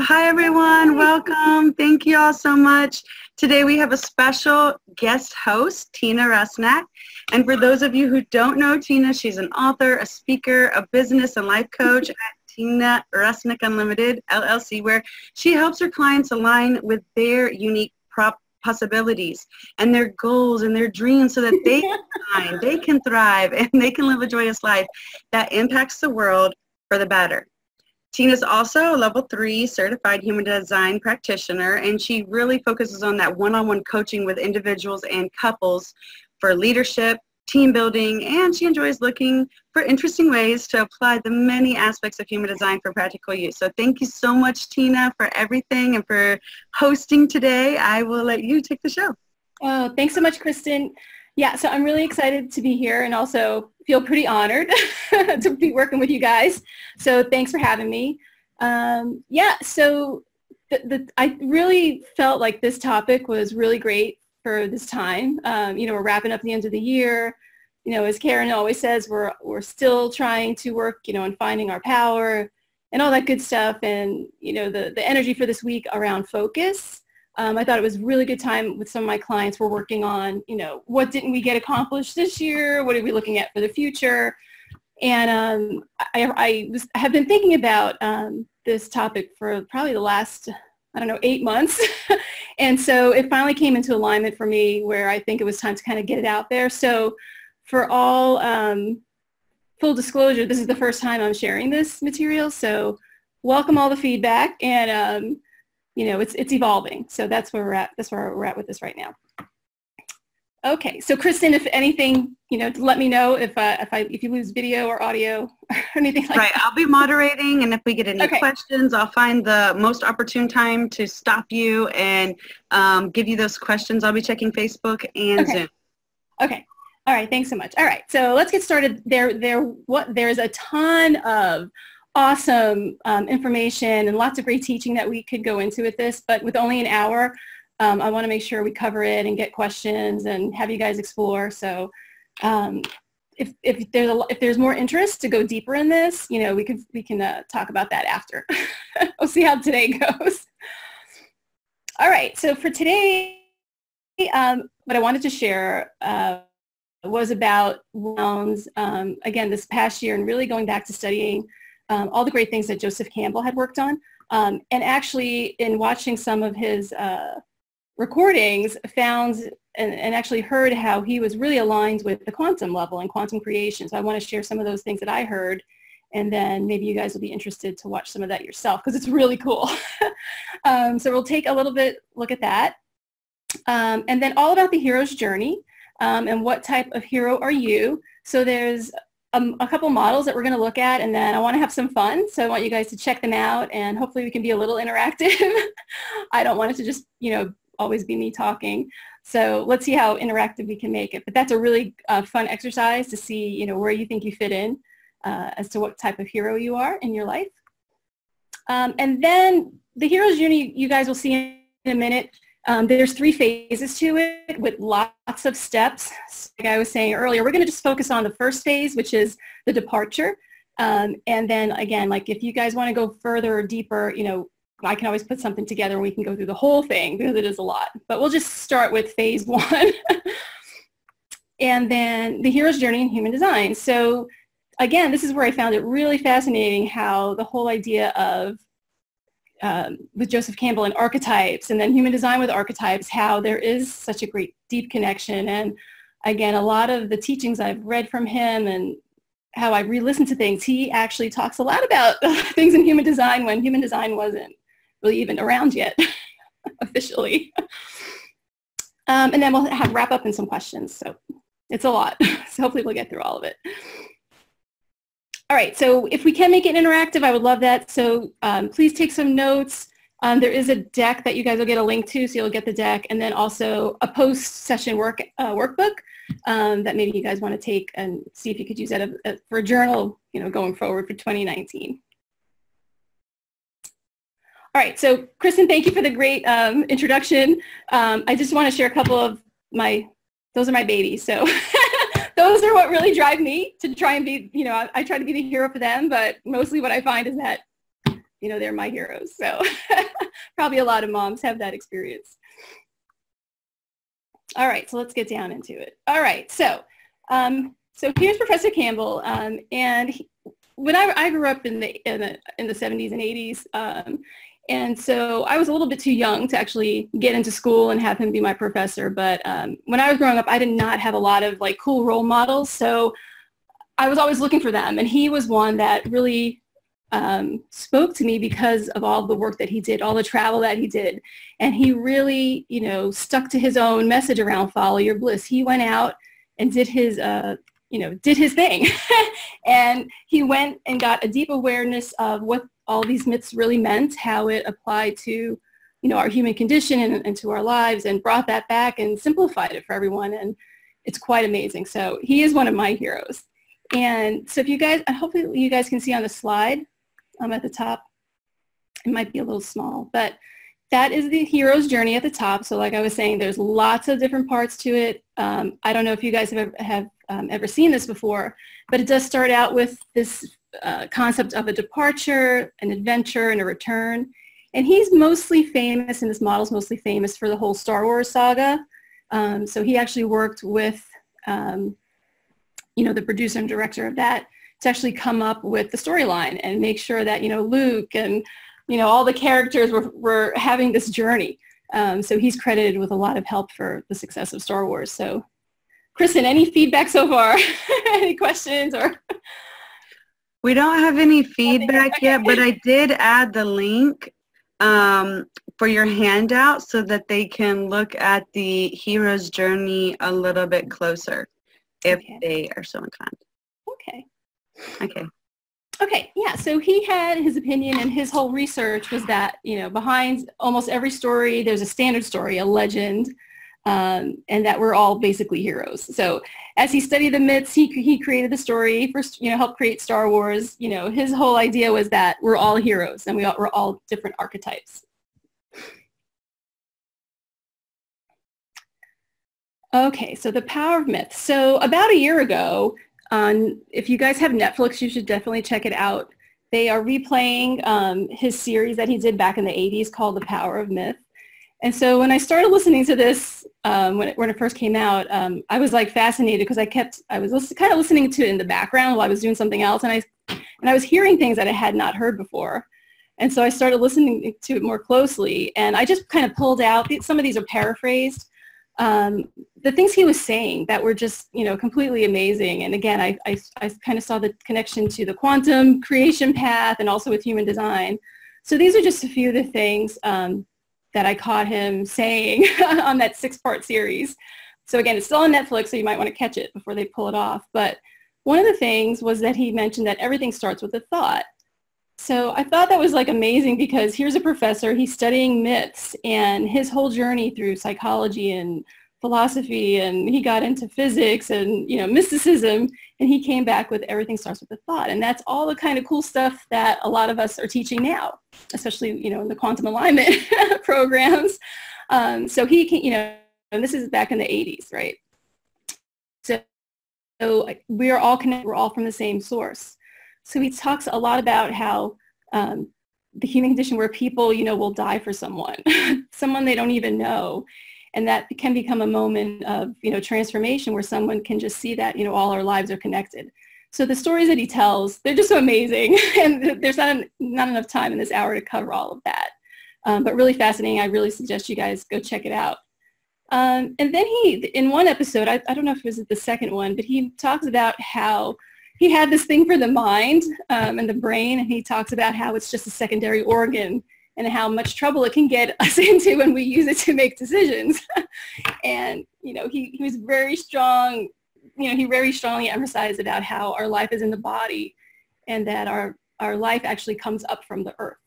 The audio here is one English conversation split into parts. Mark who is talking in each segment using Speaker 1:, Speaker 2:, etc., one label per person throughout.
Speaker 1: Hi, everyone. Welcome. Thank you all so much. Today we have a special guest host, Tina Rusnak. And for those of you who don't know Tina, she's an author, a speaker, a business and life coach at Tina Rusnak Unlimited, LLC, where she helps her clients align with their unique possibilities and their goals and their dreams so that they can shine, they can thrive, and they can live a joyous life that impacts the world for the better. Tina's also a level 3 certified human design practitioner, and she really focuses on that one-on-one coaching with individuals and couples for leadership, team building, and she enjoys looking for interesting ways to apply the many aspects of human design for practical use. So thank you so much, Tina, for everything and for hosting today. I will let you take the show.
Speaker 2: Oh, thanks so much, Kristen. Yeah, so I'm really excited to be here and also feel pretty honored to be working with you guys. So thanks for having me. Yeah, so I really felt like this topic was really great for this time. We're wrapping up the end of the year. As Karen always says, we're still trying to work, on finding our power and all that good stuff. And, the energy for this week around focus. I thought it was a really good time with some of my clients. We're working on, what didn't we get accomplished this year? What are we looking at for the future? And I have been thinking about this topic for probably the last, 8 months. And so it finally came into alignment for me where I think it was time to kind of get it out there. So for all full disclosure, this is the first time I'm sharing this material. So welcome all the feedback, and it's evolving. So that's where we're at. That's where we're at with this right now. Okay, so Kristen, if anything, let me know if you lose video or audio or anything like that.
Speaker 1: Right, I'll be moderating, and if we get any questions, I'll find the most opportune time to stop you and give you those questions. I'll be checking Facebook and Zoom.
Speaker 2: Okay. All right. Thanks so much. All right. So let's get started. There's a ton of awesome information and lots of great teaching that we could go into with this, but with only an hour, I want to make sure we cover it and get questions and have you guys explore. So if there's more interest to go deeper in this, we can talk about that after. We'll see how today goes. All right. So for today, what I wanted to share was about rounds, again, this past year, and really going back to studying all the great things that Joseph Campbell had worked on. And actually, in watching some of his recordings, found and actually heard how he was really aligned with the quantum level and quantum creation. So I want to share some of those things that I heard, and then maybe you guys will be interested to watch some of that yourself, because it's really cool. So we'll take a little bit look at that. And then all about the hero's journey. And what type of hero are you? So there's a couple models that we're going to look at, and then I want to have some fun. So I want you guys to check them out, and hopefully we can be a little interactive. I don't want it to just, always be me talking. So let's see how interactive we can make it. But that's a really fun exercise to see, where you think you fit in as to what type of hero you are in your life. And then the hero's journey, you guys will see in a minute. There's 3 phases to it with lots of steps. Like I was saying earlier, we're going to just focus on the first phase, which is the departure. And then again, like if you guys want to go further or deeper, I can always put something together and we can go through the whole thing because it is a lot. But we'll just start with phase 1. And then the hero's journey in human design. So again, this is where I found it really fascinating how the whole idea of with Joseph Campbell and archetypes, and then human design with archetypes, how there is such a great deep connection. And again, a lot of the teachings I've read from him and how I re-listened to things, he actually talks a lot about things in human design when human design wasn't really even around yet officially. And then we'll wrap up in some questions. So it's a lot. So hopefully we'll get through all of it. All right, so if we can make it interactive, I would love that. So please take some notes. There is a deck that you guys will get a link to, so you'll get the deck, and then also a post-session workbook that maybe you guys want to take and see if you could use that for a journal, going forward for 2019. All right, so Kristen, thank you for the great introduction. I just want to share a couple of those are my babies, so those are what really drive me to try and be, I try to be the hero for them, but mostly what I find is that they're my heroes. So probably a lot of moms have that experience. All right, so let's get down into it. All right, so here's Professor Campbell, and when I grew up in the 70s and 80s, and so I was a little bit too young to actually get into school and have him be my professor. But when I was growing up, I did not have a lot of like cool role models, so I was always looking for them, and he was one that really spoke to me because of all the work that he did, all the travel that he did. And he really, stuck to his own message around follow your bliss. He went out and did his thing. And he went and got a deep awareness of what all these myths really meant, how it applied to, our human condition and to our lives, and brought that back and simplified it for everyone. And it's quite amazing. So he is one of my heroes. And so if you guys, hopefully you guys can see on the slide, at the top. It might be a little small, but that is the hero's journey at the top. So like I was saying, there's lots of different parts to it. I don't know if you guys have ever seen this before, but it does start out with this concept of a departure, an adventure, and a return. And he's mostly famous, and this model's mostly famous for the whole Star Wars saga. So he actually worked with, the producer and director of that to actually come up with the storyline and make sure that, Luke and, all the characters were having this journey. So he's credited with a lot of help for the success of Star Wars. So Kristen, any feedback so far? Any questions or?
Speaker 1: We don't have any feedback yet, but I did add the link for your handout so that they can look at the hero's journey a little bit closer if they are so inclined. Okay, yeah, so he had his opinion, and his whole research was that, behind almost every story, there's a standard story, a legend, and that we're all basically heroes. So as he studied the myths, he created the story, first, helped create Star Wars. His whole idea was that we're all heroes, and we're all different archetypes. Okay, so the power of myth. So about a year ago, if you guys have Netflix, you should definitely check it out. They are replaying his series that he did back in the 80s called The Power of Myth. And so when I started listening to this, when it first came out, I was like fascinated because I was kind of listening to it in the background while I was doing something else, and I was hearing things that I had not heard before. And so I started listening to it more closely, and I just kind of pulled out, some of these are paraphrased, the things he was saying that were just, completely amazing. And again, I kind of saw the connection to the quantum creation path and also with human design. So these are just a few of the things that I caught him saying on that 6-part series. So again, it's still on Netflix, so you might want to catch it before they pull it off. But one of the things was that he mentioned that everything starts with a thought. So I thought that was like amazing because here's a professor, he's studying myths, and his whole journey through psychology and philosophy, and he got into physics and, mysticism, and he came back with everything starts with a thought. And that's all the kind of cool stuff that a lot of us are teaching now, especially, in the quantum alignment programs. So he can, and this is back in the 80s, right? So we are all connected, we're all from the same source. So he talks a lot about how the human condition where people, will die for someone, someone they don't even know. And that can become a moment of, transformation where someone can just see that, all our lives are connected. So the stories that he tells, they're just so amazing. And there's not enough time in this hour to cover all of that. But really fascinating. I really suggest you guys go check it out. And then in one episode, I don't know if it was the second one, but he talks about how he had this thing for the mind and the brain, and he talks about how it's just a secondary organ and how much trouble it can get us into when we use it to make decisions. And, he was very strong, he very strongly emphasized about how our life is in the body and that our life actually comes up from the earth.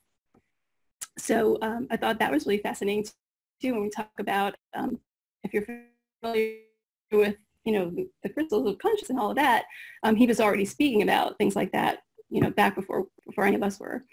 Speaker 1: So I thought that was really fascinating too when we talk about, if you're familiar with, the crystals of consciousness and all of that, he was already speaking about things like that, back before any of us were.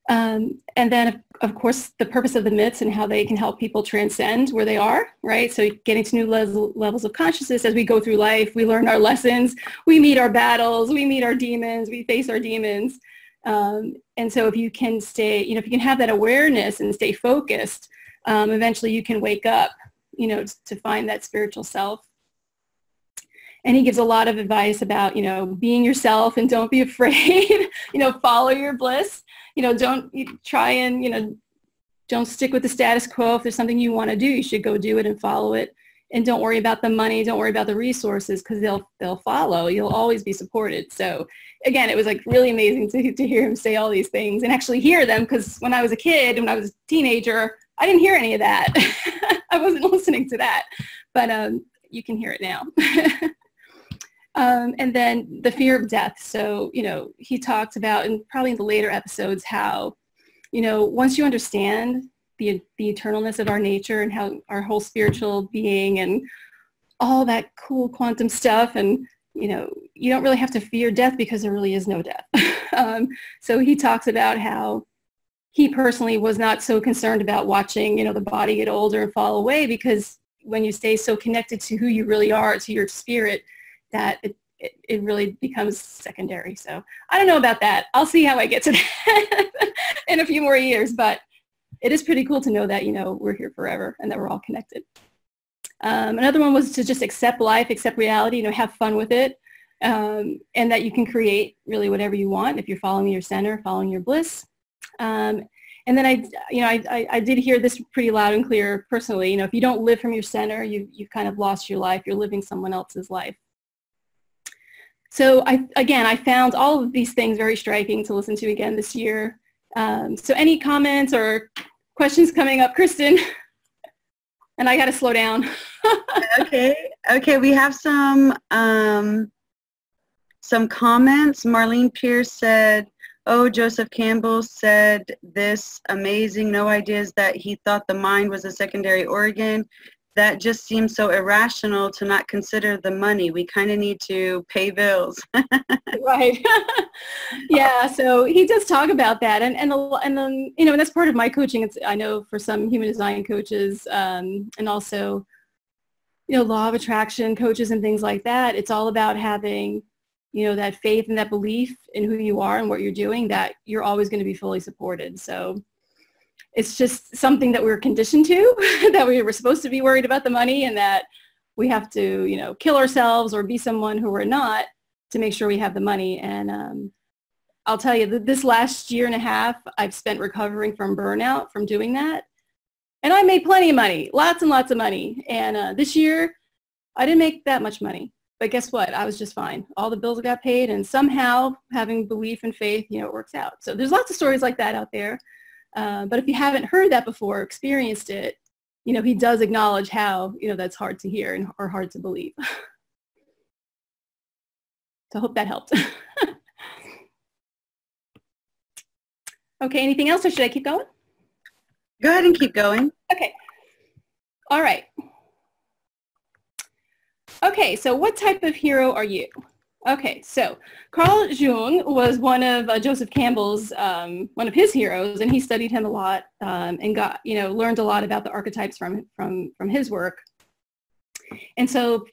Speaker 1: And then, of course, the purpose of the myths and how they can help people transcend where they are, right? So getting to new levels of consciousness as we go through life, we learn our lessons, we meet our battles, we meet our demons, we face our demons.
Speaker 2: And so if you can stay, if you can have that awareness and stay focused, eventually you can wake up, to find that spiritual self. And he gives a lot of advice about, being yourself and don't be afraid, follow your bliss, don't try and, don't stick with the status quo. If there's something you want to do, you should go do it and follow it. And don't worry about the money. Don't worry about the resources, because they'll follow. You'll always be supported. So again, it was like really amazing to hear him say all these things and actually hear them, because when I was a kid, when I was a teenager, I didn't hear any of that. I wasn't listening to that, but you can hear it now. And then the fear of death. So, he talked about, and probably in the later episodes, how, once you understand the eternalness of our nature and how our whole spiritual being and all that cool quantum stuff, and, you don't really have to fear death because there really is no death. So he talks about how he personally was not so concerned about watching, the body get older and fall away, because when you stay so connected to who you really are, to your spirit, that it really becomes secondary. So I don't know about that. I'll see how I get to that in a few more years, but it is pretty cool to know that, we're here forever and that we're all connected. Another one was to just accept life, accept reality, have fun with it, and that you can create really whatever you want if you're following your center, following your bliss. And then I did hear this pretty loud and clear personally. If you don't live from your center, you've kind of lost your life. You're living someone else's life. So I found all of these things very striking to listen to again this year. So any comments or questions coming up, Kristen? And I got to slow down.
Speaker 1: Okay. We have some comments. Marlene Pierce said, "Oh, Joseph Campbell said this amazing. No ideas that he thought the mind was a secondary organ. That just seems so irrational to not consider the money. We kind of need to pay bills."
Speaker 2: Right. Yeah. So he does talk about that, and then and that's part of my coaching. I know for some human design coaches, and also law of attraction coaches and things like that. It's all about having that faith and that belief in who you are and what you're doing, that you're always going to be fully supported. So it's just something that we're conditioned to, that we were supposed to be worried about the money, and that we have to, kill ourselves or be someone who we're not to make sure we have the money. And I'll tell you that this last year and a half, I've spent recovering from burnout from doing that. And I made plenty of money, lots and lots of money. And this year, I didn't make that much money. But guess what? I was just fine. All the bills got paid, and somehow having belief and faith, it works out. So there's lots of stories like that out there. But if you haven't heard that before, experienced it, he does acknowledge how, that's hard to hear or hard to believe. So I hope that helped. Okay, anything else, or should I keep going?
Speaker 1: Go ahead and keep going.
Speaker 2: Okay. All right. Okay, so what type of hero are you? Okay, so Carl Jung was one of Joseph Campbell's, one of his heroes, and he studied him a lot and got, learned a lot about the archetypes from his work. And so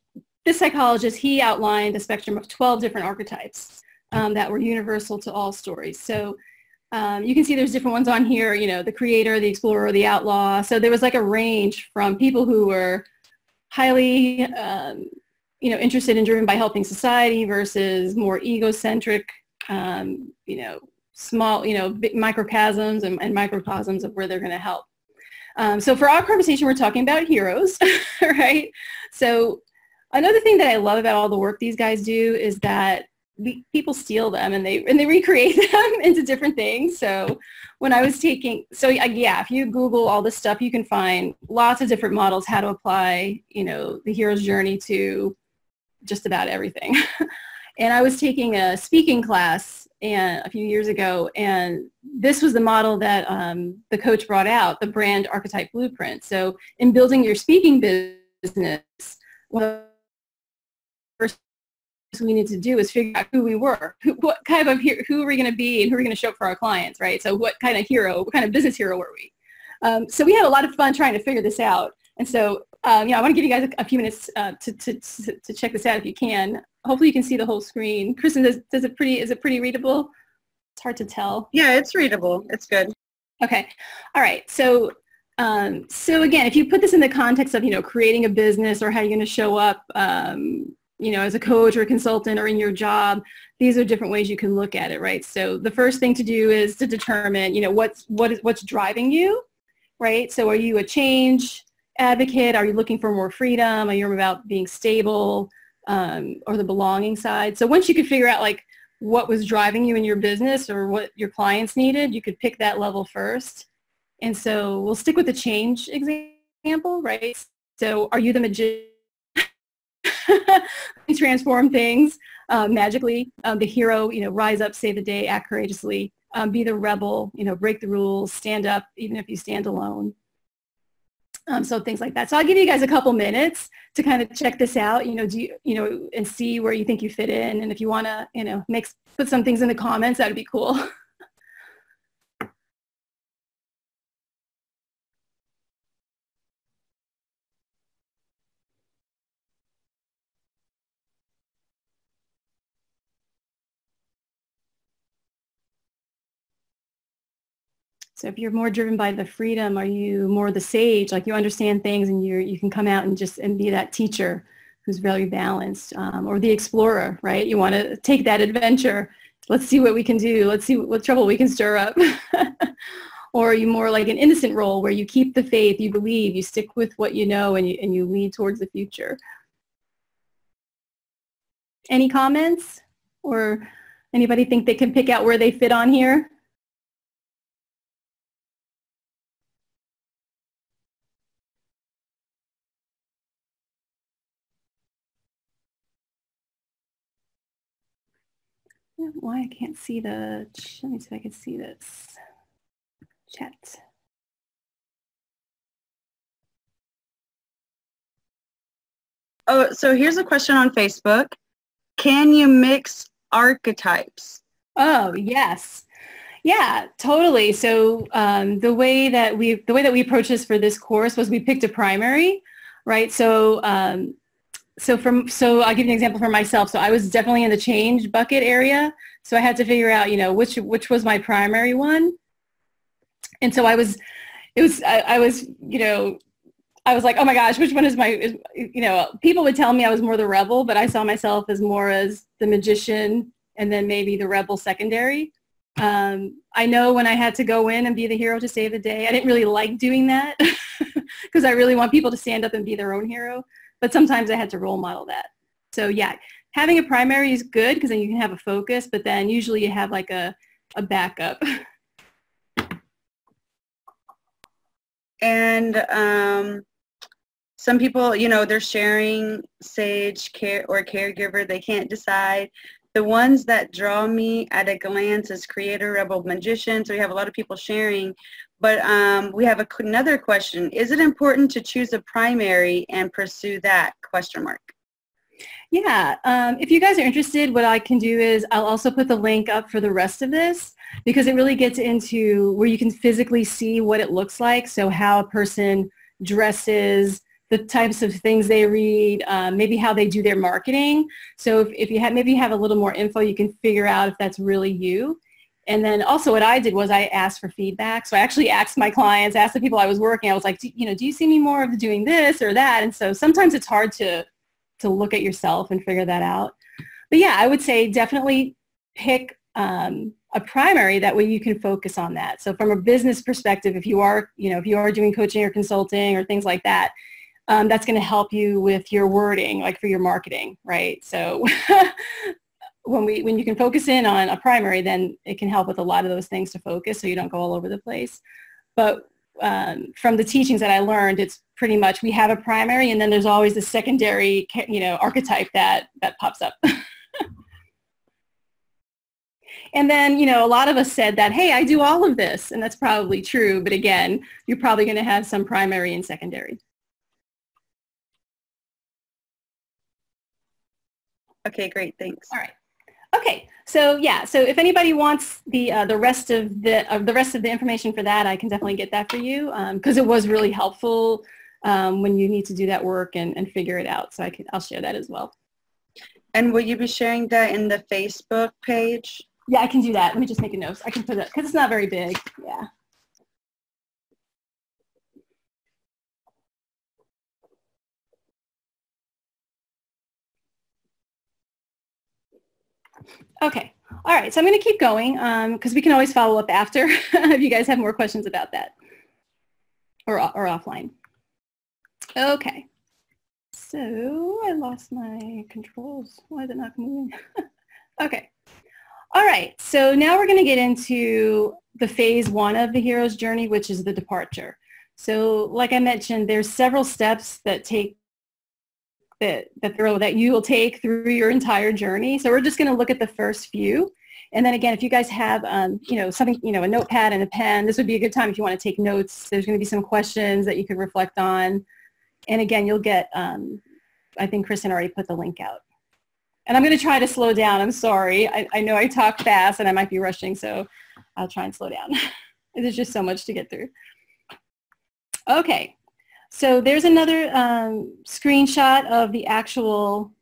Speaker 2: this psychologist, he outlined a spectrum of 12 different archetypes that were universal to all stories. So you can see there's different ones on here, the creator, the explorer, the outlaw. So there was like a range from people who were highly interested and driven by helping society versus more egocentric, small, big microcosms and microcosms of where they're going to help. So for our conversation, we're talking about heroes, right? So another thing that I love about all the work these guys do is that people steal them and they recreate them into different things. So when I was taking, if you Google all this stuff, you can find lots of different models, how to apply, the hero's journey to just about everything. And I was taking a speaking class a few years ago, and this was the model that the coach brought out, the brand archetype blueprint. So in building your speaking business, one of the first we need to do is figure out who we were, who are we going to be, and who are we going to show up for our clients, right? So what kind of hero, what kind of business hero were we? So we had a lot of fun trying to figure this out. And so, I want to give you guys a few minutes to check this out if you can. Hopefully you can see the whole screen. Kristen, is it pretty readable? It's hard to tell.
Speaker 1: Yeah, it's readable. It's good.
Speaker 2: Okay. All right. So, so again, if you put this in the context of, creating a business or how you're going to show up, as a coach or a consultant or in your job, these are different ways you can look at it, right? So the first thing to do is to determine, what's driving you, right? So are you a change advocate? Are you looking for more freedom? Are you about being stable, or the belonging side? So once you can figure out like what was driving you in your business or what your clients needed, you could pick that level first. And so we'll stick with the change example, right? So are you the magician? Transform things magically. The hero, rise up, save the day, act courageously. Be the rebel, break the rules, stand up, even if you stand alone. So things like that. So I'll give you guys a couple minutes to kind of check this out, and see where you think you fit in. And if you want to, put some things in the comments, that'd be cool. So if you're more driven by the freedom, are you more the sage, like you understand things and you can come out and be that teacher who's very balanced, or the explorer, right? You want to take that adventure. Let's see what we can do. Let's see what trouble we can stir up. Or are you more like an innocent role where you keep the faith, you believe, you stick with what you know, and you lead towards the future? Any comments? Or anybody think they can pick out where they fit on here? Why I can't see let me see if I can see this chat.
Speaker 1: Oh, so here's a question on Facebook. Can you mix archetypes?
Speaker 2: Oh, yes. Yeah, totally. So the way that we approached this for this course was we picked a primary, right? So So I'll give you an example for myself. So I was definitely in the change bucket area. So I had to figure out, which was my primary one. And so I was like, oh my gosh, which one is people would tell me I was more the rebel, but I saw myself as more as the magician and then maybe the rebel secondary. I know when I had to go in and be the hero to save the day, I didn't really like doing that because I really want people to stand up and be their own hero. But sometimes I had to role model that. So yeah, having a primary is good because then you can have a focus, but then usually you have like a backup.
Speaker 1: And some people, they're sharing sage, or caregiver. They can't decide. The ones that draw me at a glance is creator, rebel, magician. So we have a lot of people sharing. But we have another question. Is it important to choose a primary and pursue that? ?
Speaker 2: Yeah. If you guys are interested, what I can do is I'll also put the link up for the rest of this because it really gets into where you can physically see what it looks like. So how a person dresses, the types of things they read, maybe how they do their marketing. So if you maybe you have a little more info, you can figure out if that's really you. And then also what I did was I asked for feedback. So I actually asked my clients, asked the people I was working. I was like, do you see me more of doing this or that? And so sometimes it's hard to look at yourself and figure that out. But yeah, I would say definitely pick a primary. That way you can focus on that. So from a business perspective, if you are doing coaching or consulting or things like that, that's going to help you with your wording, like for your marketing, right? So when you can focus in on a primary, then it can help with a lot of those things to focus so you don't go all over the place. But from the teachings that I learned, it's pretty much we have a primary and then there's always the secondary, archetype that pops up. And then, a lot of us said that, hey, I do all of this. And that's probably true. But again, you're probably going to have some primary and secondary.
Speaker 1: Okay, great. Thanks.
Speaker 2: All right. Okay, so yeah, so if anybody wants the rest of the information for that, I can definitely get that for you because it was really helpful when you need to do that work and figure it out. So I'll share that as well.
Speaker 1: And will you be sharing that in the Facebook page?
Speaker 2: Yeah, I can do that. Let me just make a note. I can put it, because it's not very big. Yeah. Okay. All right. So I'm going to keep going because we can always follow up after if you guys have more questions about that or offline. Okay. So I lost my controls. Why is it not moving? Okay. All right. So now we're going to get into the phase 1 of the hero's journey, which is the departure. So like I mentioned, there's several steps that that you will take through your entire journey. So we're just going to look at the first few. And then again, if you guys have, something, a notepad and a pen, this would be a good time if you want to take notes. There's going to be some questions that you could reflect on. And again, you'll get, I think Kristen already put the link out. And I'm going to try to slow down. I'm sorry. I know I talk fast and I might be rushing, so I'll try and slow down. There's just so much to get through. Okay. So there's another screenshot of the actual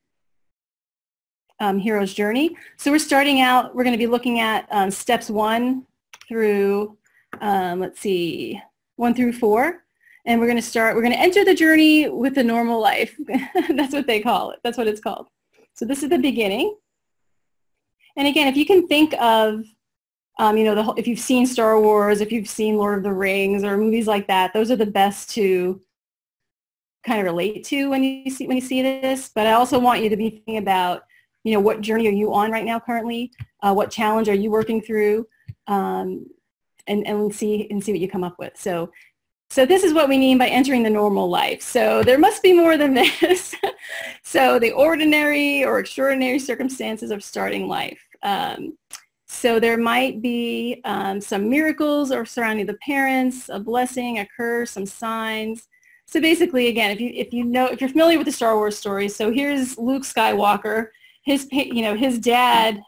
Speaker 2: hero's journey. So we're starting out, we're going to be looking at steps 1 through, 1 through 4. And we're going to enter the journey with the normal life. That's what they call it. That's what it's called. So this is the beginning. And again, if you can think of, if you've seen Star Wars, if you've seen Lord of the Rings or movies like that, those are the best to kind of relate to when you see this. But I also want you to be thinking about, what journey are you on right now currently? What challenge are you working through? And see what you come up with. So this is what we mean by entering the normal life. So there must be more than this. So the ordinary or extraordinary circumstances of starting life. So there might be some miracles or surrounding the parents, a blessing, a curse, some signs. So basically, again, if you're familiar with the Star Wars story, so here's Luke Skywalker. His dad.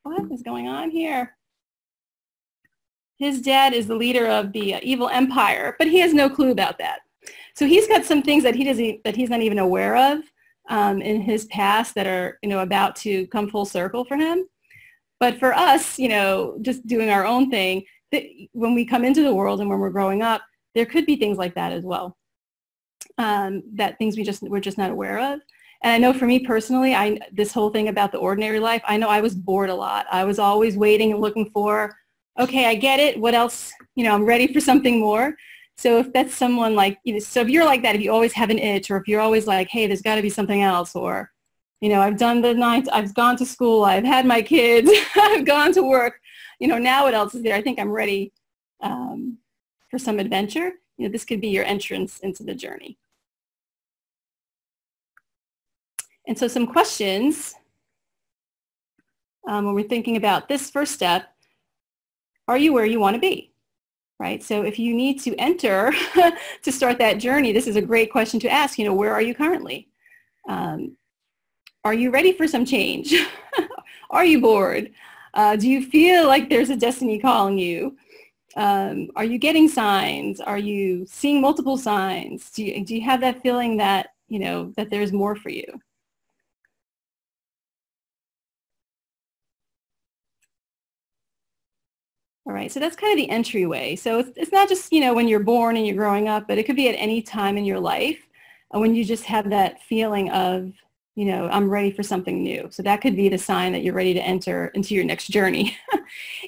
Speaker 2: What is going on here? His dad is the leader of the evil empire, but he has no clue about that. So he's got some things that he's not even aware of in his past that are about to come full circle for him. But for us, just doing our own thing, when we come into the world and when we're growing up, there could be things like that as well. That things we're just not aware of. And I know for me personally, this whole thing about the ordinary life, I know I was bored a lot. I was always waiting and looking for, okay, I get it. What else? I'm ready for something more. So if that's someone like, so if you're like that, if you always have an itch, or if you're always like, hey, there's got to be something else, or, I've done the night, I've gone to school, I've had my kids, I've gone to work, now what else is there? I think I'm ready for some adventure. This could be your entrance into the journey. And so some questions when we're thinking about this first step. Are you where you want to be, right? So if you need to enter to start that journey, this is a great question to ask. Where are you currently? Are you ready for some change? Are you bored? Do you feel like there's a destiny calling you? Are you getting signs? Are you seeing multiple signs? Do you have that feeling that, that there's more for you? All right, so that's kind of the entryway. So it's not just, when you're born and you're growing up, but it could be at any time in your life when you just have that feeling of, I'm ready for something new. So that could be the sign that you're ready to enter into your next journey.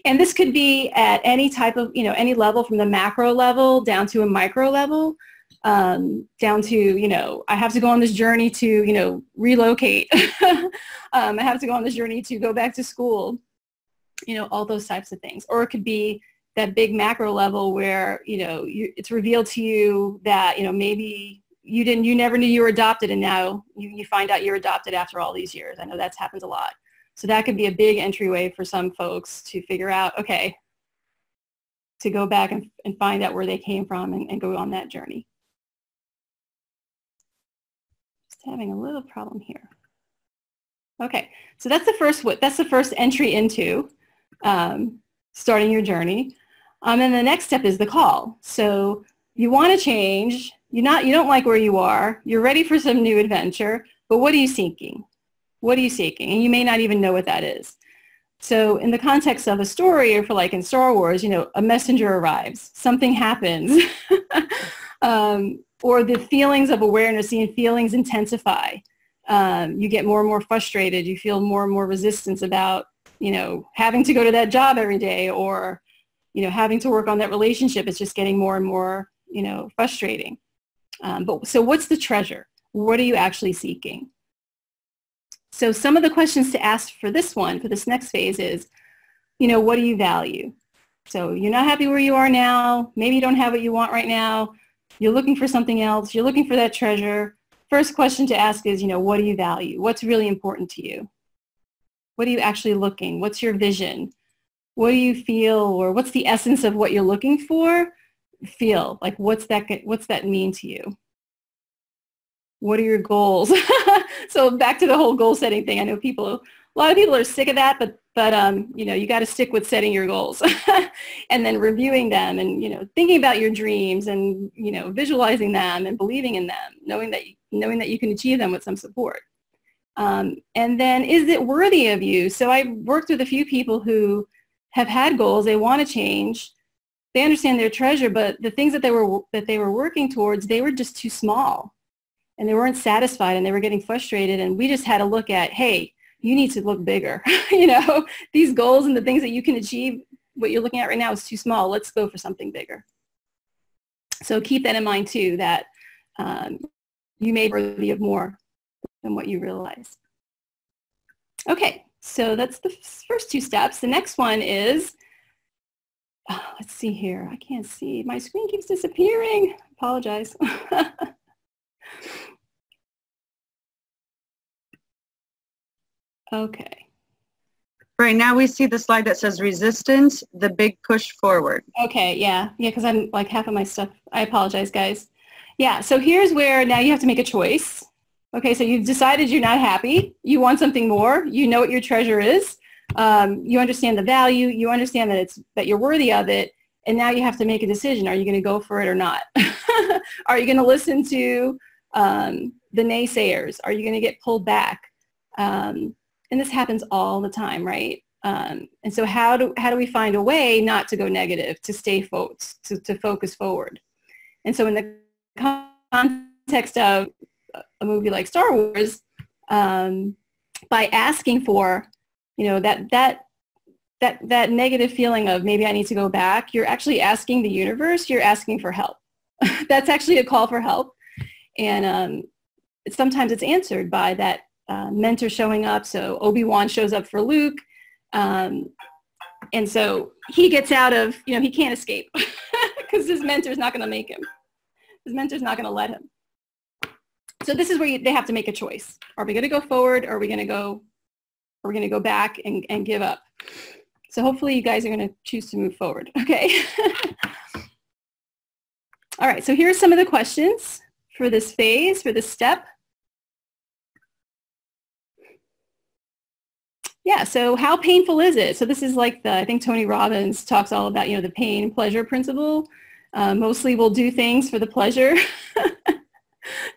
Speaker 2: And this could be at any type of, any level, from the macro level down to a micro level, down to, I have to go on this journey to, relocate. I have to go on this journey to go back to school. All those types of things. Or it could be that big macro level where, it's revealed to you that, maybe you never knew you were adopted, and now you find out you're adopted after all these years. I know that's happened a lot. So that could be a big entryway for some folks to figure out, okay, to go back and find out where they came from and go on that journey. Just having a little problem here. Okay, so that's the first entry into starting your journey. And the next step is the call. So you want to change. You don't like where you are. You're ready for some new adventure. But what are you seeking? What are you seeking? And you may not even know what that is. So in the context of a story, or for like in Star Wars, you know, a messenger arrives, something happens, or the feelings of awareness, the feelings intensify. You get more and more frustrated. You feel more and more resistance about, you know, having to go to that job every day, or, you know, having to work on that relationship. It's just getting more and more, you know, frustrating. So what's the treasure? What are you actually seeking? So some of the questions to ask for this one, for this next phase is, you know, what do you value? So you're not happy where you are now. Maybe you don't have what you want right now. You're looking for something else. You're looking for that treasure. First question to ask is, you know, what do you value? What's really important to you? What are you actually looking? What's your vision? What do you feel, or what's the essence of what you're looking for? Feel like, what's that mean to you? What are your goals? So back to the whole goal setting thing. I know a lot of people are sick of that, but you know, you got to stick with setting your goals and then reviewing them, and, you know, thinking about your dreams, and, you know, visualizing them and believing in them, knowing that you can achieve them with some support. And then, is it worthy of you? So I worked with a few people who have had goals. They want to change. They understand their treasure, but the things that they were working towards, they were just too small, and they weren't satisfied, and they were getting frustrated. And we just had to look at, hey, you need to look bigger. You know, these goals and the things that you can achieve, what you're looking at right now is too small. Let's go for something bigger. So keep that in mind too, that you may be worthy of more than what you realize. Okay, so that's the first two steps. The next one is, let's see here. I can't see. My screen keeps disappearing. Apologize. Okay.
Speaker 1: Right now we see the slide that says resistance, the big push forward.
Speaker 2: Okay, yeah, because I'm like half of my stuff. I apologize, guys. Yeah, so here's where now you have to make a choice. Okay, so you've decided you're not happy. You want something more. You know what your treasure is. You understand the value. You understand that you're worthy of it. And now you have to make a decision. Are you going to go for it or not? Are you going to listen to the naysayers? Are you going to get pulled back? And this happens all the time, right? And so how do we find a way not to go negative, to stay to focus forward? And so in the context of a movie like Star Wars, by asking for, you know, that negative feeling of maybe I need to go back, you're actually asking the universe, you're asking for help. That's actually a call for help. And sometimes it's answered by that mentor showing up. So Obi-Wan shows up for Luke. And so he gets out of, you know, he can't escape because his mentor's not going to make him. His mentor's not going to let him. So this is where they have to make a choice. Are we going to go forward, or are we going to go back and give up? So hopefully you guys are going to choose to move forward. Okay. All right. So here are some of the questions for this phase, for this step. Yeah, so how painful is it? So this is like I think Tony Robbins talks all about, you know, the pain and pleasure principle. Mostly we'll do things for the pleasure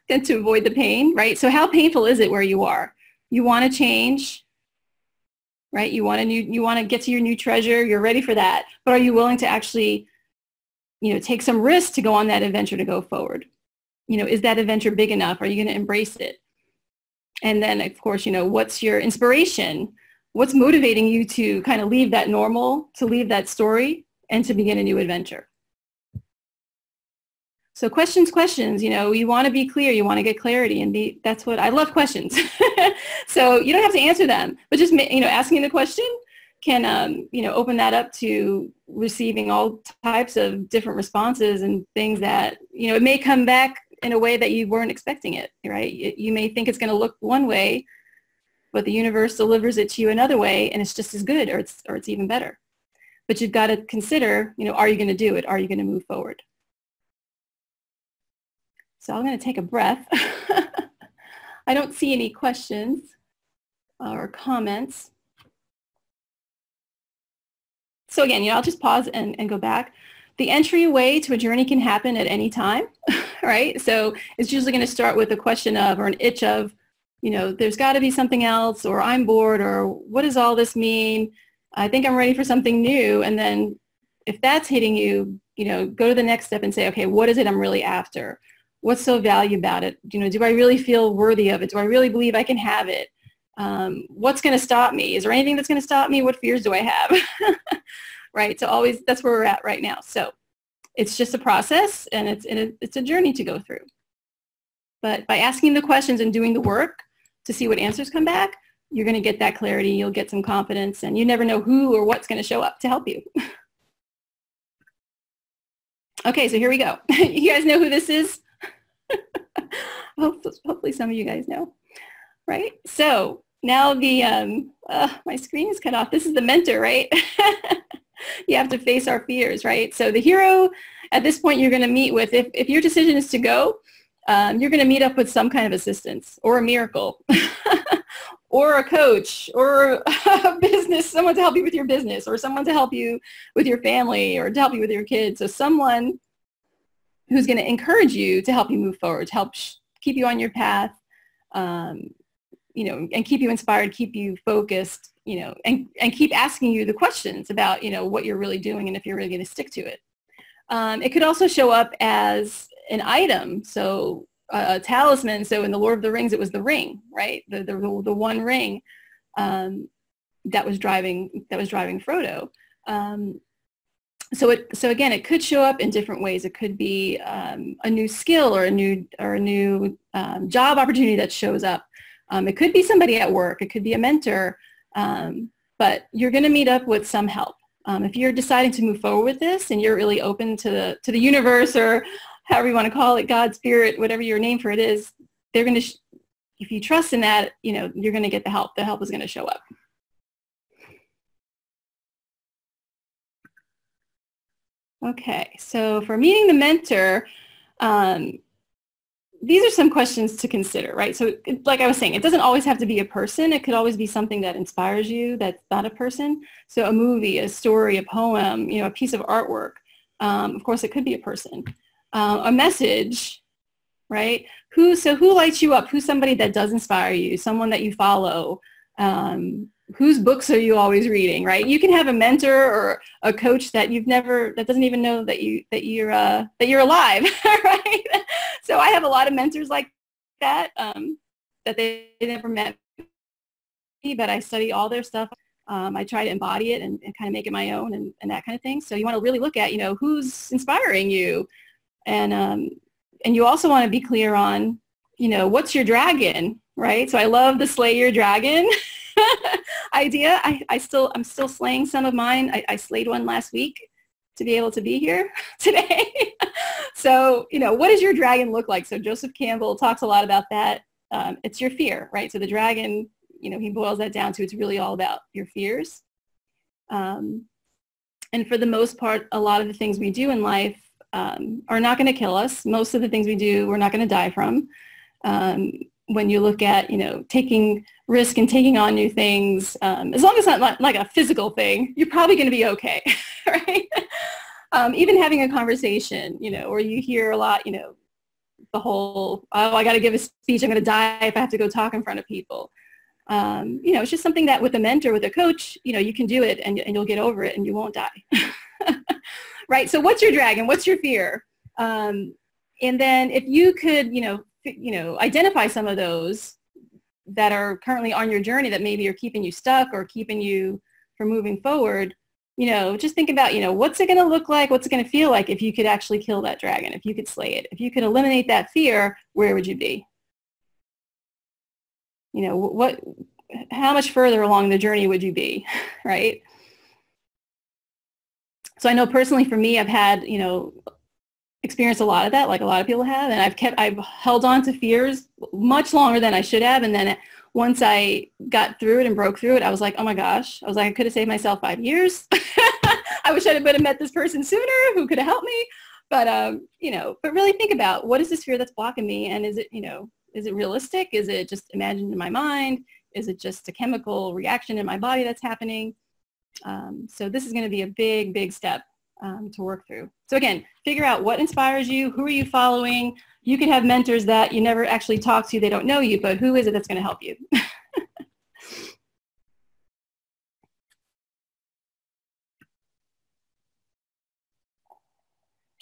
Speaker 2: than to avoid the pain, right? So how painful is it where you are? You want to change, right? You want to get to your new treasure. You're ready for that. But are you willing to actually, you know, take some risk to go on that adventure, to go forward? You know, is that adventure big enough? Are you going to embrace it? And then, of course, you know, what's your inspiration? What's motivating you to kind of leave that normal, to leave that story, and to begin a new adventure? So questions, you know, you want to be clear, you want to get clarity, and that's what I love, questions. So you don't have to answer them, but just, you know, asking the question can, you know, open that up to receiving all types of different responses and things that, you know, it may come back in a way that you weren't expecting it, right? You may think it's going to look one way, but the universe delivers it to you another way, and it's just as good, or it's even better. But you've got to consider, you know, are you going to do it? Are you going to move forward? So I'm going to take a breath. I don't see any questions or comments. So again, you know, I'll just pause and go back. The entryway to a journey can happen at any time, right? So it's usually going to start with a question of, or an itch of, you know, there's got to be something else, or I'm bored, or what does all this mean? I think I'm ready for something new. And then if that's hitting you, go to the next step and say, okay, what is it I'm really after? What's so valuable about it? Do I really feel worthy of it? Do I really believe I can have it? What's going to stop me? Is there anything that's going to stop me? What fears do I have? Right. So always, that's where we're at right now. So it's just a process, and it's a journey to go through. But by asking the questions and doing the work to see what answers come back, you're going to get that clarity. You'll get some confidence, and you never know who or what's going to show up to help you. Okay, so here we go. You guys know who this is? Hopefully some of you guys know, right? So now my screen is cut off. This is the mentor, right? You have to face our fears, right? So the hero, at this point, you're going to meet with, if your decision is to go, you're going to meet up with some kind of assistance or a miracle or a coach or a business, someone to help you with your business, or someone to help you with your family, or to help you with your kids. So someone who's going to encourage you to help you move forward, to help keep you on your path, and keep you inspired, keep you focused, and keep asking you the questions about, what you're really doing and if you're really going to stick to it. It could also show up as an item. So a talisman. So in the Lord of the Rings, it was the ring, right? The one ring that was driving Frodo. So again, it could show up in different ways. It could be a new skill or a new job opportunity that shows up. It could be somebody at work. It could be a mentor. But you're going to meet up with some help. If you're deciding to move forward with this and you're really open to the universe, or however you want to call it, God, Spirit, whatever your name for it is, they're going to, if you trust in that, you're going to get the help. The help is going to show up. Okay, so for meeting the mentor, these are some questions to consider, right? So like I was saying, it doesn't always have to be a person. It could always be something that inspires you that's not a person. So a movie, a story, a poem, a piece of artwork. Of course, it could be a person. A message, right? Who lights you up? Who's somebody that does inspire you? Someone that you follow? Whose books are you always reading, right? You can have a mentor or a coach that that doesn't even know that you're alive, right? So I have a lot of mentors like that, that they never met me, but I study all their stuff. I try to embody it and kind of make it my own and that kind of thing. So you want to really look at, who's inspiring you. And you also want to be clear on, what's your dragon, right? So I love the slay your dragon idea. I'm still slaying some of mine. I slayed one last week to be able to be here today. So, what does your dragon look like? So Joseph Campbell talks a lot about that. It's your fear, right? So the dragon, he boils that down to, it's really all about your fears. And for the most part, a lot of the things we do in life are not going to kill us. Most of the things we do, we're not going to die from. When you look at, taking risk and taking on new things, as long as it's not like a physical thing, you're probably going to be okay, right? Even having a conversation, or you hear a lot, the whole, oh, I got to give a speech, I'm going to die if I have to go talk in front of people. It's just something that with a mentor, with a coach, you can do it and you'll get over it and you won't die. Right? So what's your dragon? What's your fear? And then if you could, identify some of those that are currently on your journey that maybe are keeping you stuck or keeping you from moving forward, just think about, what's it going to look like? What's it going to feel like if you could actually kill that dragon? If you could slay it? If you could eliminate that fear, where would you be? How much further along the journey would you be, right? So I know personally for me, I've had, experienced a lot of that, like a lot of people have, and I've held on to fears much longer than I should have. And then once I got through it and broke through it, I was like, oh my gosh, I was like, I could have saved myself 5 years. I wish I would have met this person sooner who could have helped me. But, but really think about, what is this fear that's blocking me? And is it realistic? Is it just imagined in my mind? Is it just a chemical reaction in my body that's happening? So this is going to be a big, big step to work through. So again, figure out what inspires you. Who are you following? You can have mentors that you never actually talk to. They don't know you, but who is it that's going to help you?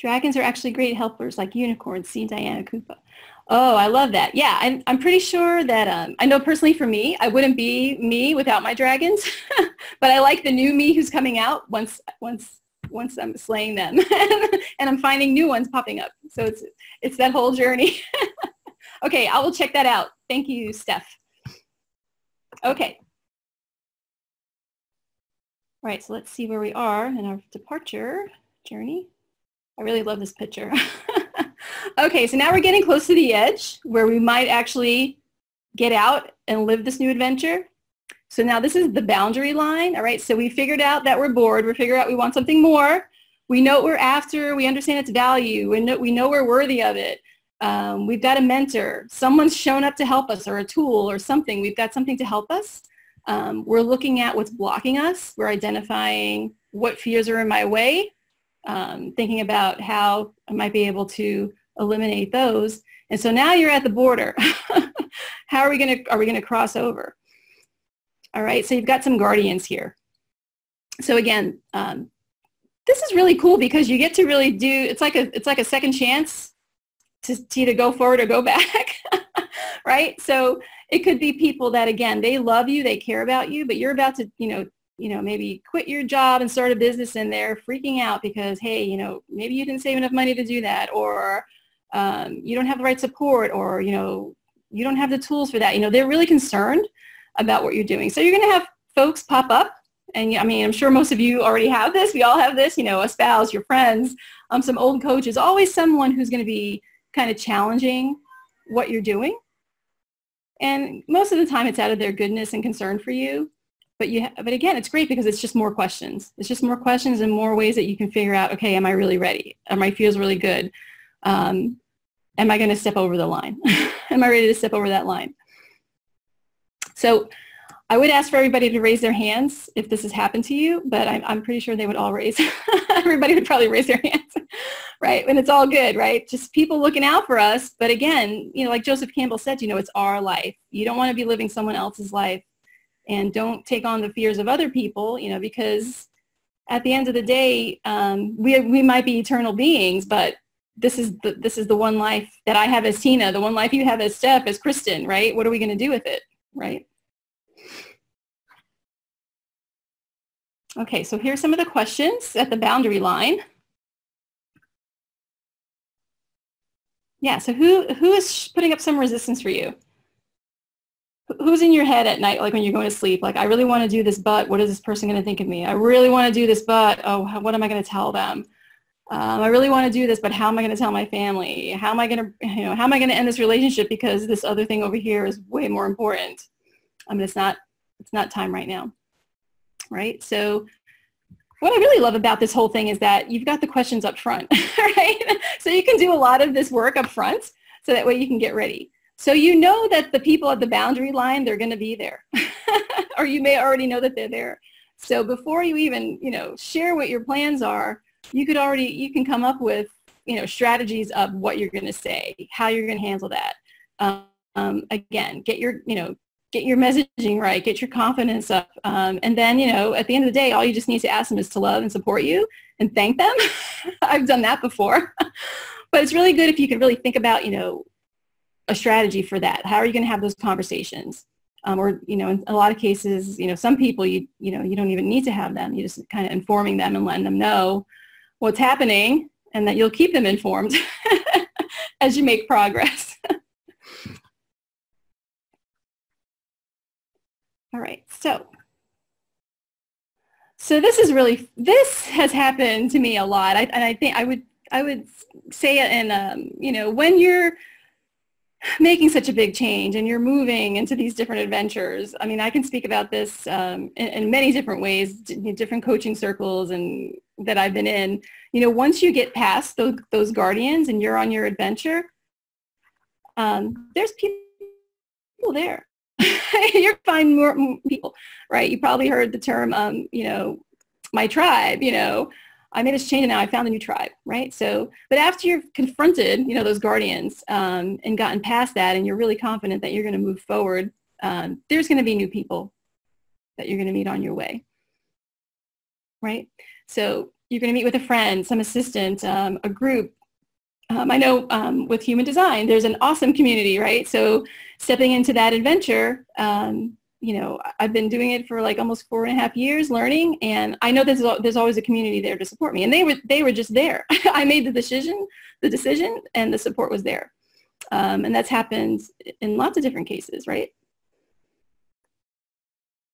Speaker 2: Dragons are actually great helpers like unicorns. See Diana Koopa. Oh, I love that. Yeah, I'm pretty sure that, I know personally for me, I wouldn't be me without my dragons, but I like the new me who's coming out once I'm slaying them and I'm finding new ones popping up. So it's that whole journey. Okay, I will check that out. Thank you, Steph. Okay. All right, so let's see where we are in our departure journey. I really love this picture. Okay, so now we're getting close to the edge where we might actually get out and live this new adventure. So now this is the boundary line, all right? So we figured out that we're bored. We figured out we want something more. We know what we're after. We understand its value. We know we're worthy of it. We've got a mentor. Someone's shown up to help us, or a tool or something. We've got something to help us. We're looking at what's blocking us. We're identifying what fears are in my way, thinking about how I might be able to eliminate those. And so now you're at the border. How are we gonna cross over? All right, so you've got some guardians here. So again, this is really cool because you get to really do, it's like a second chance to either go forward or go back, right? So it could be people that, again, they love you, they care about you, but you're about to, maybe quit your job and start a business, and they're freaking out because, hey, maybe you didn't save enough money to do that, or you don't have the right support, or, you don't have the tools for that. They're really concerned about what you're doing. So you're going to have folks pop up, and I'm sure most of you already have this. We all have this, a spouse, your friends, some old coaches, always someone who's going to be kind of challenging what you're doing. And most of the time it's out of their goodness and concern for you. But again, it's great because it's just more questions. It's just more questions and more ways that you can figure out, okay, am I really ready? Am I feels really good? Am I going to step over the line? Am I ready to step over that line? So I would ask for everybody to raise their hands if this has happened to you, but I'm pretty sure they would all raise. Everybody would probably raise their hands, right? And it's all good, right? Just people looking out for us. But again, like Joseph Campbell said, it's our life. You don't want to be living someone else's life, and don't take on the fears of other people, because at the end of the day, we might be eternal beings, but this is the one life that I have as Tina, the one life you have as Steph, as Kristen, right? What are we going to do with it, right? Okay, so here's some of the questions at the boundary line. Yeah, so who is putting up some resistance for you? Who's in your head at night, like when you're going to sleep? Like, I really want to do this, but what is this person going to think of me? I really want to do this, but, oh, what am I going to tell them? I really want to do this, but how am I going to tell my family? How am I going to, how am I going to end this relationship because this other thing over here is way more important? It's not time right now, right? So what I really love about this whole thing is that you've got the questions up front, right? So you can do a lot of this work up front, so that way you can get ready. So you know that the people at the boundary line, they're going to be there. Or you may already know that they're there. So before you even, share what your plans are, you can come up with, strategies of what you're going to say, how you're going to handle that. Again, get your messaging right, get your confidence up. And then, at the end of the day, all you just need to ask them is to love and support you and thank them. I've done that before. But it's really good if you can really think about, a strategy for that. How are you going to have those conversations? Or, in a lot of cases, some people, you don't even need to have them. You just kind of informing them and letting them know what's happening, and that you'll keep them informed as you make progress. All right, so this has happened to me a lot. And I think I would say it in, when you're making such a big change and you're moving into these different adventures. I can speak about this in many different ways, different coaching circles and that I've been in. Once you get past those guardians and you're on your adventure, there's people there. You're finding more people, right? You probably heard the term, my tribe, I made this change and now I found a new tribe, right? So, but after you've confronted, those guardians and gotten past that, and you're really confident that you're going to move forward, there's going to be new people that you're going to meet on your way, right? So you're going to meet with a friend, some assistant, a group. I know with human design, there's an awesome community, right? So stepping into that adventure, you know, I've been doing it for like almost 4.5 years learning, and I know there's always a community there to support me, and they were just there. I made the decision, and the support was there. And that's happened in lots of different cases, right?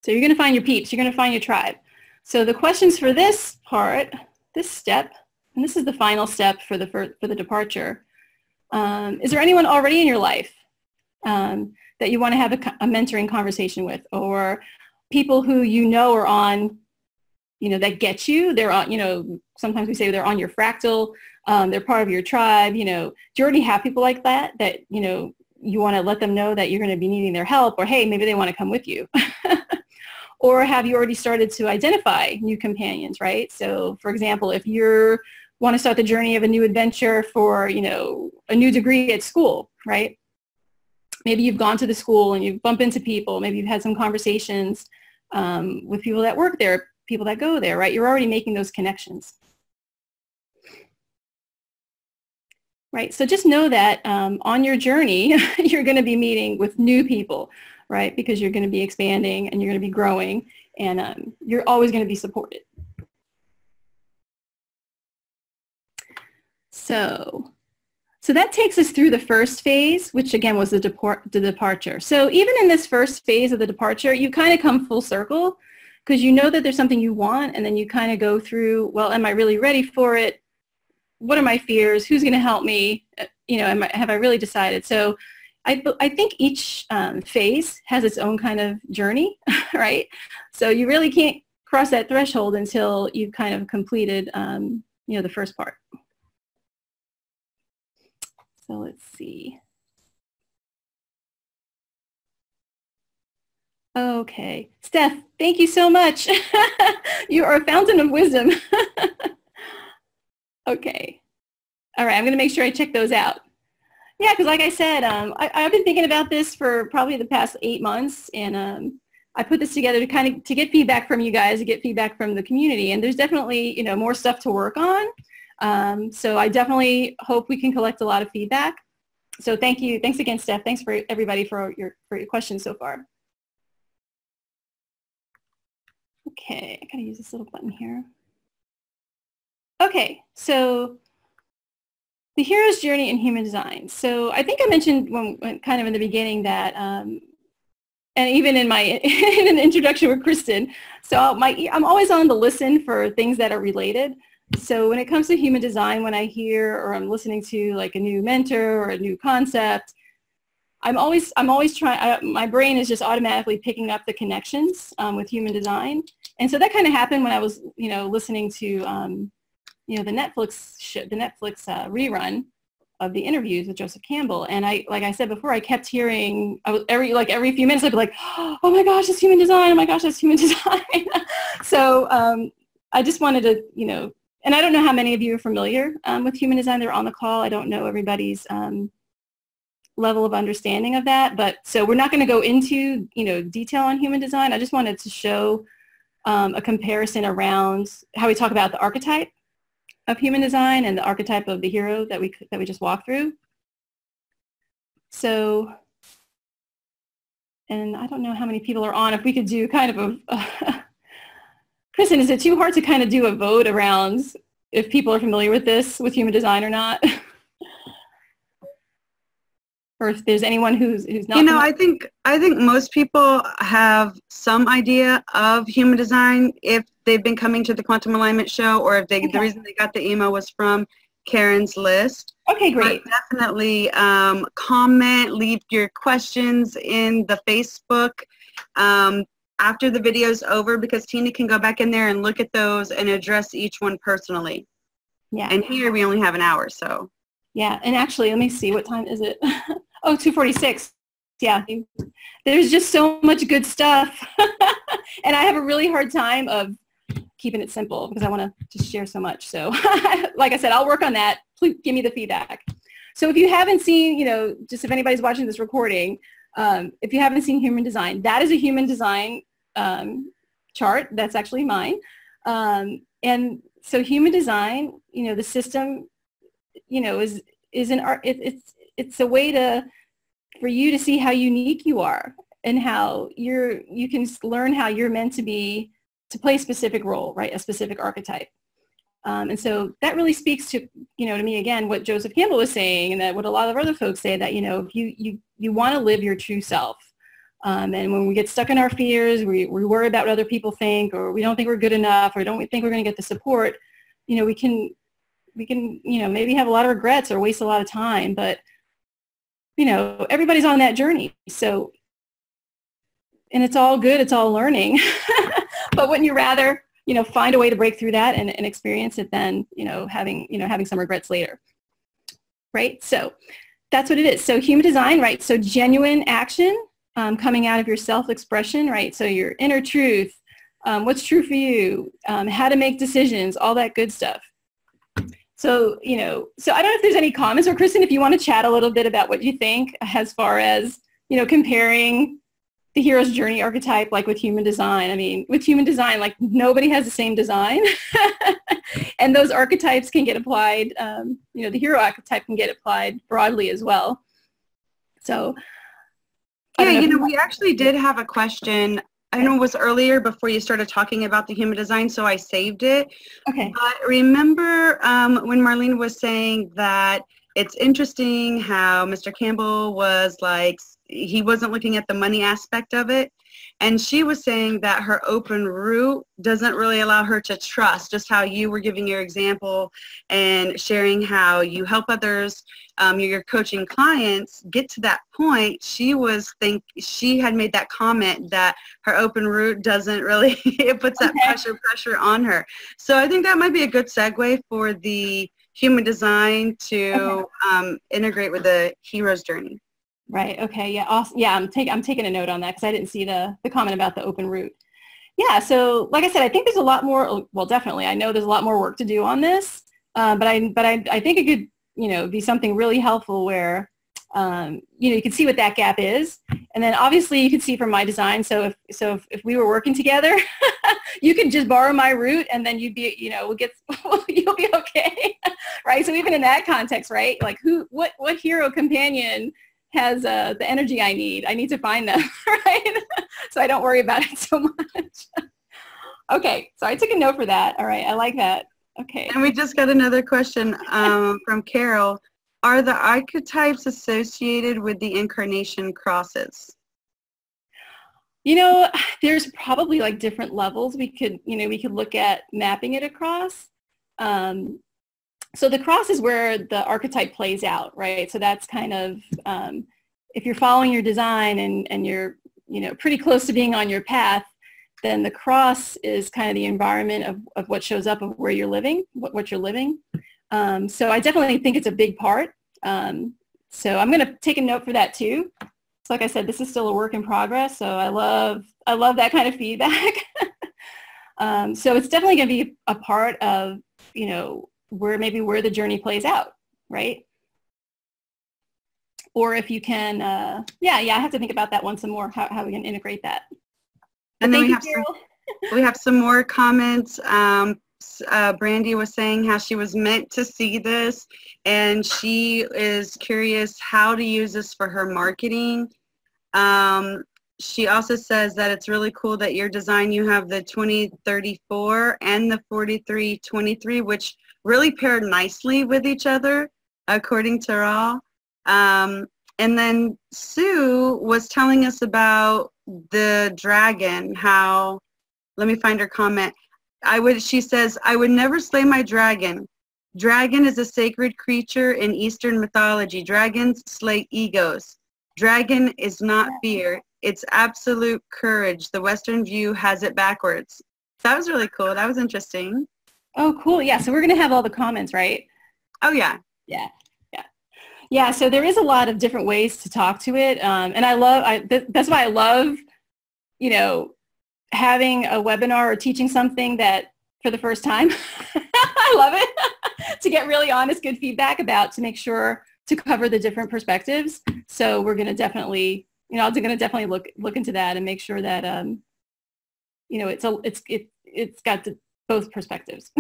Speaker 2: So you're going to find your peeps, you're going to find your tribe. So the questions for this part, this step, and this is the final step for the departure. Is there anyone already in your life that you want to have a mentoring conversation with, or people who you know are on, you know, that get you? They're on, you know, sometimes we say they're on your fractal, they're part of your tribe. You know, do you already have people like that, you know, you want to let them know that you're going to be needing their help, or hey, maybe they want to come with you? Or have you already started to identify new companions, right? So for example, if you want to start the journey of a new adventure for, you know, a new degree at school, right? Maybe you've gone to the school and you bump into people. Maybe you've had some conversations with people that work there, people that go there, right? You're already making those connections. Right, so just know that on your journey, you're going to be meeting with new people, right? Because you're going to be expanding and you're going to be growing, and you're always going to be supported. So that takes us through the first phase, which again was the departure. So even in this first phase of the departure, you kind of come full circle, because you know that there's something you want, and then you kind of go through, well, am I really ready for it? What are my fears? Who's going to help me? You know, have I really decided? So I think each phase has its own kind of journey, right? So you really can't cross that threshold until you've kind of completed, you know, the first part. So let's see. Okay. Steph, thank you so much. You are a fountain of wisdom. Okay. All right, I'm going to make sure I check those out. Yeah, because like I said, I've been thinking about this for probably the past 8 months, and I put this together to kind of get feedback from you guys, to get feedback from the community, and there's definitely, you know, more stuff to work on. So I definitely hope we can collect a lot of feedback. So thank you. Thanks again, Steph. Thanks for everybody for your questions so far. Okay, I gotta use this little button here. Okay, so the hero's journey in human design. So I think I mentioned when kind of in the beginning that, and even in my in an introduction with Kristen, so I'm always on the listen for things that are related. So when it comes to human design, when I hear or I'm listening to like a new mentor or a new concept, I'm always trying, my brain is just automatically picking up the connections with human design. And so that kind of happened when I was, you know, listening to, you know, the Netflix rerun of the interviews with Joseph Campbell. And like I said before, I kept hearing, every few minutes I'd be like, oh my gosh, that's human design. Oh my gosh, that's human design. So I just wanted to, you know, and I don't know how many of you are familiar with human design. They're on the call. I don't know everybody's level of understanding of that. But so we're not going to go into, you know, detail on human design. I just wanted to show a comparison around how we talk about the archetype of human design and the archetype of the hero that we just walked through. So, and I don't know how many people are on. If we could do kind of a Kristen, is it too hard to kind of do a vote around if people are familiar with this, with human design or not? Or if there's anyone who's not.
Speaker 1: You know, I think most people have some idea of human design if they've been coming to the Quantum Alignment show, or if the reason they got the email was from Karen's list.
Speaker 2: Okay, great.
Speaker 1: But definitely comment, leave your questions in the Facebook after the video's over, because Tina can go back in there and look at those and address each one personally.
Speaker 2: Yeah.
Speaker 1: And here we only have an hour, so.
Speaker 2: Yeah, and actually, let me see, what time is it? Oh, 2:46. Yeah, there's just so much good stuff. And I have a really hard time of keeping it simple because I want to just share so much. So like I said, I'll work on that. Please give me the feedback. So if you haven't seen, you know, just if anybody's watching this recording, if you haven't seen human design, that is a human design chart. That's actually mine. And so human design, the system, is an art. It's a way for you to see how unique you are and how you can learn how you're meant to play a specific role, right? A specific archetype. And so that really speaks to, to me again, what Joseph Campbell was saying, and that what a lot of other folks say, that, if you want to live your true self. And when we get stuck in our fears, we worry about what other people think, or we don't think we're good enough, or don't think we're going to get the support, we can, maybe have a lot of regrets or waste a lot of time, but, everybody's on that journey. So, and it's all good. It's all learning. But wouldn't you rather, find a way to break through that and experience it than, having some regrets later. Right. So that's what it is. So human design, right. So genuine action, coming out of your self-expression, right. So your inner truth, what's true for you, how to make decisions, all that good stuff. So, so I don't know if there's any comments, or Kristen, if you want to chat a little bit about what you think as far as, comparing the hero's journey archetype, like with human design. I mean, with human design, like nobody has the same design. And those archetypes can get applied, the hero archetype can get applied broadly as well. So.
Speaker 1: Yeah, we actually did have a question. I know it was earlier before you started talking about the human design, so I saved it.
Speaker 2: Okay.
Speaker 1: But remember when Marlene was saying that it's interesting how Mr. Campbell was like, he wasn't looking at the money aspect of it. And she was saying that her open route doesn't really allow her to trust, just how you were giving your example and sharing how you help others, your coaching clients get to that point. She had made that comment that her open route doesn't really, it puts that pressure on her. So I think that might be a good segue for the human design to integrate with the hero's journey.
Speaker 2: Right. Okay. Yeah. Awesome. Yeah. I'm taking a note on that because I didn't see the comment about the open route. Yeah. So like I said, I think there's a lot more, well, definitely, I know there's a lot more work to do on this, but I think it could, be something really helpful where, you can see what that gap is. And then obviously you can see from my design. So if we were working together, you could just borrow my route and then you'd be, you'll be okay. Right. So even in that context, right. Like what hero companion has the energy I need to find them, right? So I don't worry about it so much. Okay, so I took a note for that. All right, I like that. Okay.
Speaker 1: And we just got another question from Carol. Are the archetypes associated with the incarnation crosses?
Speaker 2: There's probably like different levels we could look at mapping it across. So the cross is where the archetype plays out, right? So that's kind of, if you're following your design and you're, pretty close to being on your path, then the cross is kind of the environment of what shows up of where you're living, what you're living. So I definitely think it's a big part. So I'm going to take a note for that too. So like I said, this is still a work in progress. So I love that kind of feedback. So it's definitely going to be a part of, where the journey plays out, right? Or if you can, I have to think about that one some more, how we can integrate that.
Speaker 1: And then we have some more comments. Brandy was saying how she was meant to see this, and she is curious how to use this for her marketing. She also says that it's really cool that your design, you have the 2034 and the 4323, which really paired nicely with each other, according to Ra. And then Sue was telling us about the dragon, how, let me find her comment. She says, I would never slay my dragon. Dragon is a sacred creature in Eastern mythology. Dragons slay egos. Dragon is not fear. It's absolute courage. The Western view has it backwards. That was really cool. That was interesting.
Speaker 2: Oh, cool. Yeah. So we're going to have all the comments, right?
Speaker 1: Oh, yeah.
Speaker 2: Yeah. Yeah. Yeah. So there is a lot of different ways to talk to it. And that's why I love, having a webinar or teaching something that for the first time. I love it to get really honest, good feedback to make sure to cover the different perspectives. So we're going to definitely, I'm going to definitely look into that and make sure that, it's got both perspectives.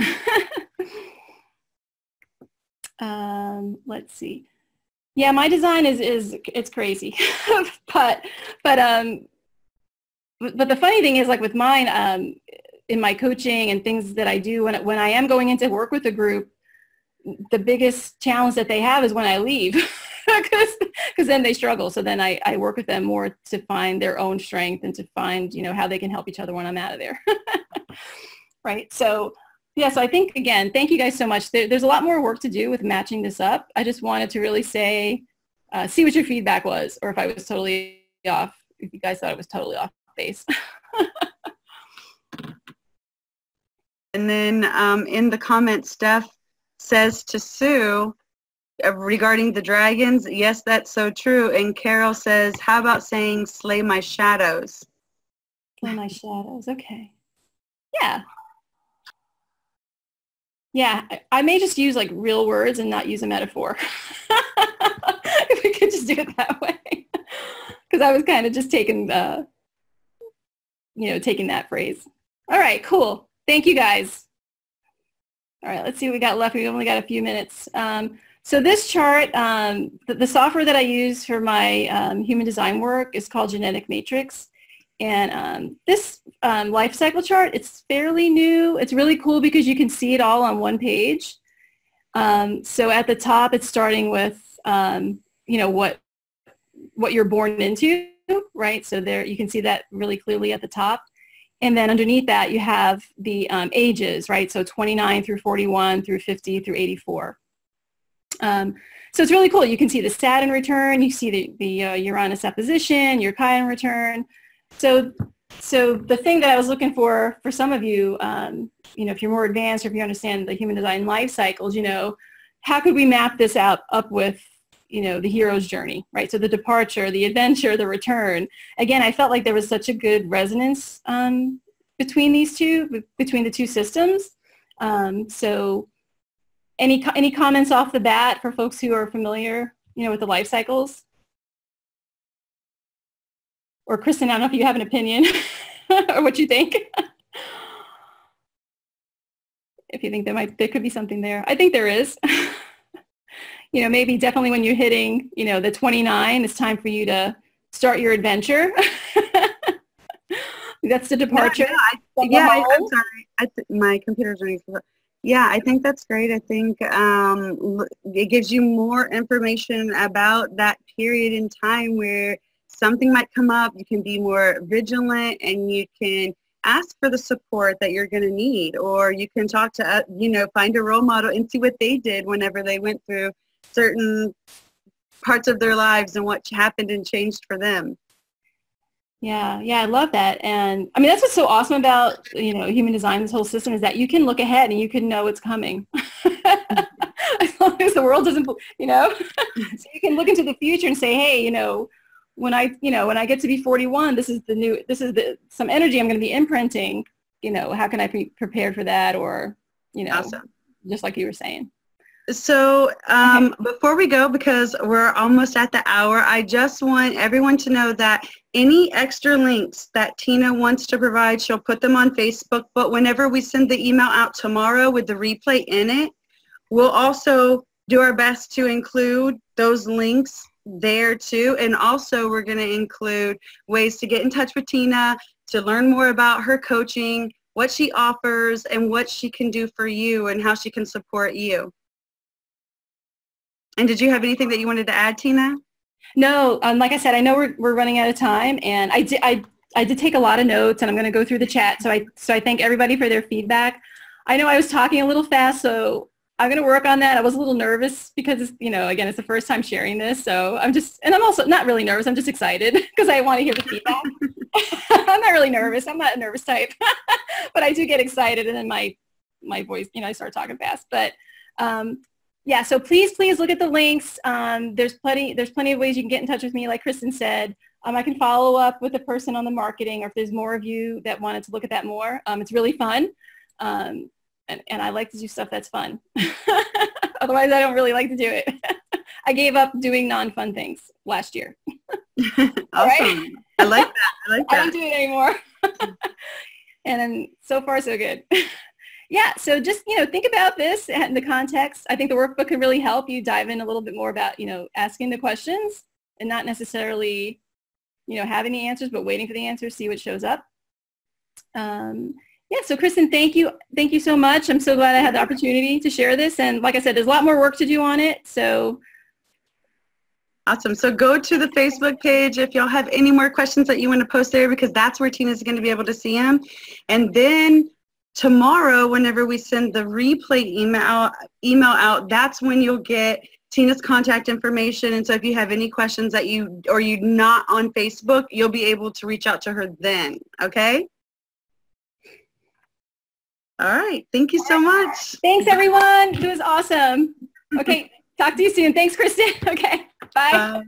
Speaker 2: Let's see. Yeah, my design is it's crazy, but the funny thing is, like with mine, in my coaching and things that I do when I am going into work with a group, the biggest challenge that they have is when I leave, because then they struggle. So then I work with them more to find their own strength and to find, you know, how they can help each other when I'm out of there. Right. So yeah, so I think, again, thank you guys so much. There's a lot more work to do with matching this up. I just wanted to really say, see what your feedback was, or if I was totally off, if you guys thought it was totally off base.
Speaker 1: And then in the comments, Steph says to Sue, regarding the dragons, yes, that's so true. And Carol says, how about saying slay my shadows?
Speaker 2: Slay my shadows, okay. Yeah. Yeah, I may just use like real words and not use a metaphor. If we could just do it that way. Because I was kind of just taking, taking that phrase. All right, cool. Thank you guys. All right, let's see what we got left. We've only got a few minutes. So this chart, the software that I use for my human design work is called Genetic Matrix. And this life cycle chart, it's fairly new. It's really cool because you can see it all on one page. So at the top, it's starting with, what you're born into, right? So there, you can see that really clearly at the top. And then underneath that, you have the ages, right? So 29 through 41 through 50 through 84. So it's really cool. You can see the Saturn return. You see the Uranus opposition, your Chiron return. So the thing that I was looking for some of you, if you're more advanced or if you understand the human design life cycles, how could we map this up with, the hero's journey, right? So the departure, the adventure, the return. Again, I felt like there was such a good resonance between the two systems. So any comments off the bat for folks who are familiar, with the life cycles? Or Kristen, I don't know if you have an opinion or what you think. If you think there could be something there. I think there is. Maybe definitely when you're hitting, the 29, it's time for you to start your adventure. That's the departure.
Speaker 1: I'm sorry. My computer's running. Yeah, I think that's great. I think it gives you more information about that period in time where something might come up. You can be more vigilant and you can ask for the support that you're going to need, or you can talk to, find a role model and see what they did whenever they went through certain parts of their lives and what happened and changed for them.
Speaker 2: Yeah, I love that. And I mean, that's what's so awesome about, human design, this whole system, is that you can look ahead and you can know what's coming. As long as the world doesn't, so you can look into the future and say, hey, when I get to be 41, this is some energy I'm going to be imprinting, how can I be prepared for that? Or,
Speaker 1: awesome.
Speaker 2: Just like you were saying.
Speaker 1: So before we go, because we're almost at the hour, I just want everyone to know that any extra links that Tina wants to provide, she'll put them on Facebook. But whenever we send the email out tomorrow with the replay in it, we'll also do our best to include those links there too. And also we're going to include ways to get in touch with Tina, to learn more about her coaching, what she offers, and what she can do for you and how she can support you. And did you have anything that you wanted to add, Tina?
Speaker 2: No, like I said, I know we're running out of time, and I did take a lot of notes, and I'm going to go through the chat. So I thank everybody for their feedback. I know I was talking a little fast, so I'm going to work on that. I was a little nervous because, again, it's the first time sharing this. So I'm also not really nervous. I'm just excited because I want to hear the feedback. I'm not really nervous. I'm not a nervous type, but I do get excited, and then my voice, I start talking fast. But yeah, so please look at the links. There's plenty of ways you can get in touch with me, like Kristen said. I can follow up with a person on the marketing, or if there's more of you that wanted to look at that more. It's really fun. And I like to do stuff that's fun. Otherwise, I don't really like to do it. I gave up doing non-fun things last year.
Speaker 1: Awesome. Right? I like that.
Speaker 2: I don't do it anymore. And then so far, so good. Yeah, so just, think about this in the context. I think the workbook can really help you dive in a little bit more about, asking the questions and not necessarily, having the answers, but waiting for the answers, see what shows up. Yeah, so Kristen, thank you. Thank you so much. I'm so glad I had the opportunity to share this. And like I said, there's a lot more work to do on it. So
Speaker 1: awesome. So go to the Facebook page if y'all have any more questions that you want to post there, because that's where Tina's going to be able to see them. And then tomorrow, whenever we send the replay email out, that's when you'll get Tina's contact information. And so if you have any questions that you're not on Facebook, you'll be able to reach out to her then. Okay? All right. Thank you so much.
Speaker 2: Thanks, everyone. It was awesome. Okay. Talk to you soon. Thanks, Kristen. Okay. Bye.